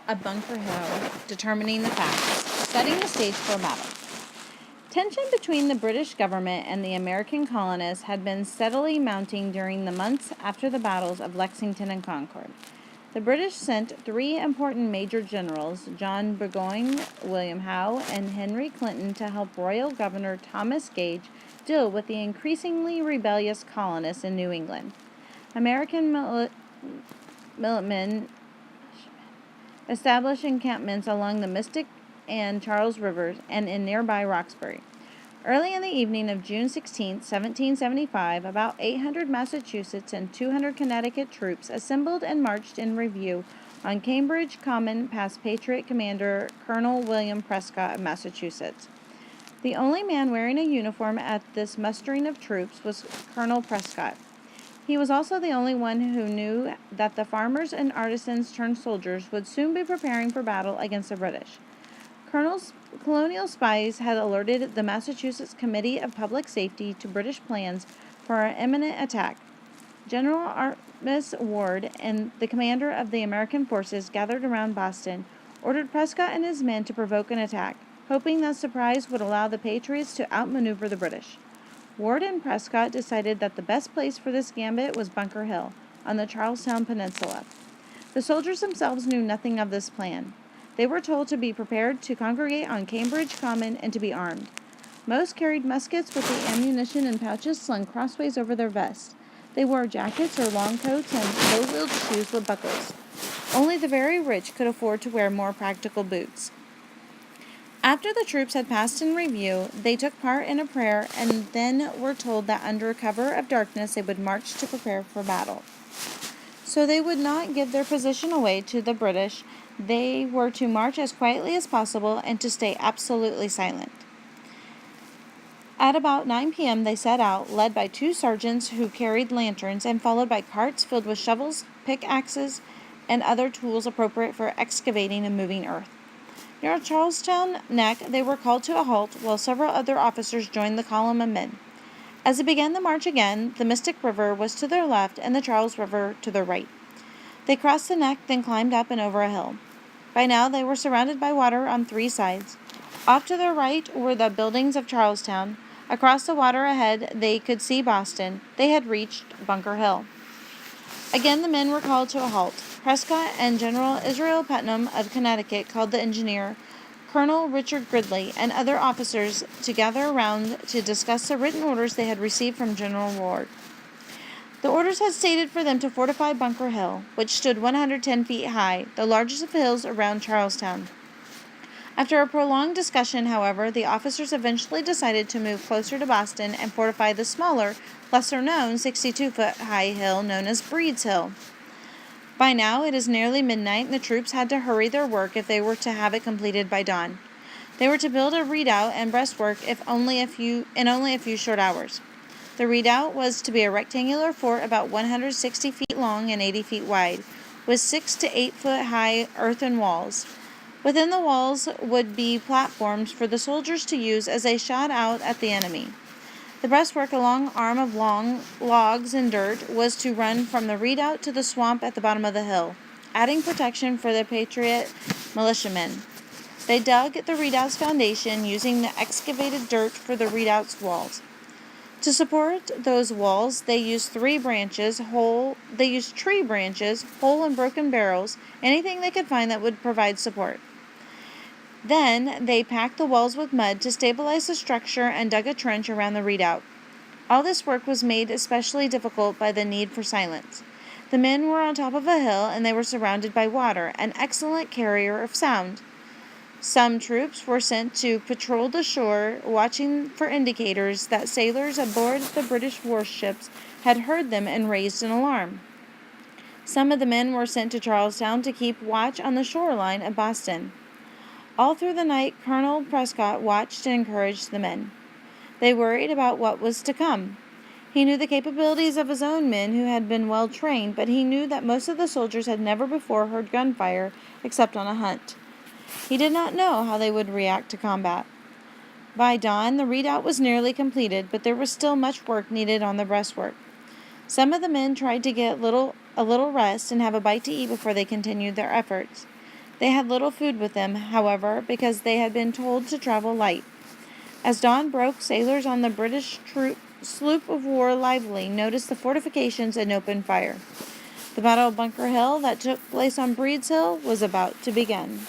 of Bunker Hill, determining the facts, setting the stage for a battle. Tension between the British government and the American colonists had been steadily mounting during the months after the battles of Lexington and Concord. The British sent 3 important major generals, John Burgoyne, William Howe, and Henry Clinton, to help Royal Governor Thomas Gage deal with the increasingly rebellious colonists in New England. American militiamen established encampments along the Mystic and Charles Rivers and in nearby Roxbury. Early in the evening of June 16, 1775, about 800 Massachusetts and 200 Connecticut troops assembled and marched in review on Cambridge Common past Patriot Commander Colonel William Prescott of Massachusetts. The only man wearing a uniform at this mustering of troops was Colonel Prescott. He was also the only one who knew that the farmers and artisans turned soldiers would soon be preparing for battle against the British. Colonial spies had alerted the Massachusetts Committee of Public Safety to British plans for an imminent attack. General Artemas Ward and the commander of the American forces gathered around Boston ordered Prescott and his men to provoke an attack, hoping that surprise would allow the Patriots to outmaneuver the British. Ward and Prescott decided that the best place for this gambit was Bunker Hill, on the Charlestown Peninsula. The soldiers themselves knew nothing of this plan. They were told to be prepared to congregate on Cambridge Common and to be armed. Most carried muskets with the ammunition in pouches slung crossways over their vests. They wore jackets or long coats and low-wheeled shoes with buckles. Only the very rich could afford to wear more practical boots. After the troops had passed in review, they took part in a prayer and then were told that under cover of darkness they would march to prepare for battle. So they would not give their position away to the British. They were to march as quietly as possible and to stay absolutely silent. At about 9 p.m. they set out, led by 2 sergeants who carried lanterns and followed by carts filled with shovels, pickaxes, and other tools appropriate for excavating and moving earth. Near Charlestown Neck, they were called to a halt while several other officers joined the column of men. As they began the march again, the Mystic River was to their left and the Charles River to their right. They crossed the neck, then climbed up and over a hill. By now, they were surrounded by water on 3 sides. Off to their right were the buildings of Charlestown. Across the water ahead, they could see Boston. They had reached Bunker Hill. Again, the men were called to a halt. Prescott and General Israel Putnam of Connecticut called the engineer, Colonel Richard Gridley, and other officers to gather around to discuss the written orders they had received from General Ward. The orders had stated for them to fortify Bunker Hill, which stood 110 feet high, the largest of hills around Charlestown. After a prolonged discussion, however, the officers eventually decided to move closer to Boston and fortify the smaller, lesser-known 62-foot-high hill known as Breed's Hill. By now, it is nearly midnight, and the troops had to hurry their work if they were to have it completed by dawn. They were to build a redoubt and breastwork in only a few short hours. The redoubt was to be a rectangular fort about 160 feet long and 80 feet wide, with 6 to 8 foot high earthen walls. Within the walls would be platforms for the soldiers to use as they shot out at the enemy. The breastwork, a long arm of long logs and dirt, was to run from the redoubt to the swamp at the bottom of the hill, adding protection for the Patriot militiamen. They dug the redoubt's foundation, using the excavated dirt for the redoubt's walls. To support those walls, they used tree branches, whole and broken barrels, anything they could find that would provide support. Then they packed the walls with mud to stabilize the structure and dug a trench around the redoubt. All this work was made especially difficult by the need for silence. The men were on top of a hill and they were surrounded by water, an excellent carrier of sound. Some troops were sent to patrol the shore, watching for indicators that sailors aboard the British warships had heard them and raised an alarm. Some of the men were sent to Charlestown to keep watch on the shoreline of Boston. All through the night, Colonel Prescott watched and encouraged the men. They worried about what was to come. He knew the capabilities of his own men who had been well trained, but he knew that most of the soldiers had never before heard gunfire except on a hunt. He did not know how they would react to combat. By dawn, the redoubt was nearly completed, but there was still much work needed on the breastwork. Some of the men tried to get a little rest and have a bite to eat before they continued their efforts. They had little food with them, however, because they had been told to travel light. As dawn broke, sailors on the British sloop of war Lively noticed the fortifications and opened fire. The Battle of Bunker Hill that took place on Breed's Hill was about to begin.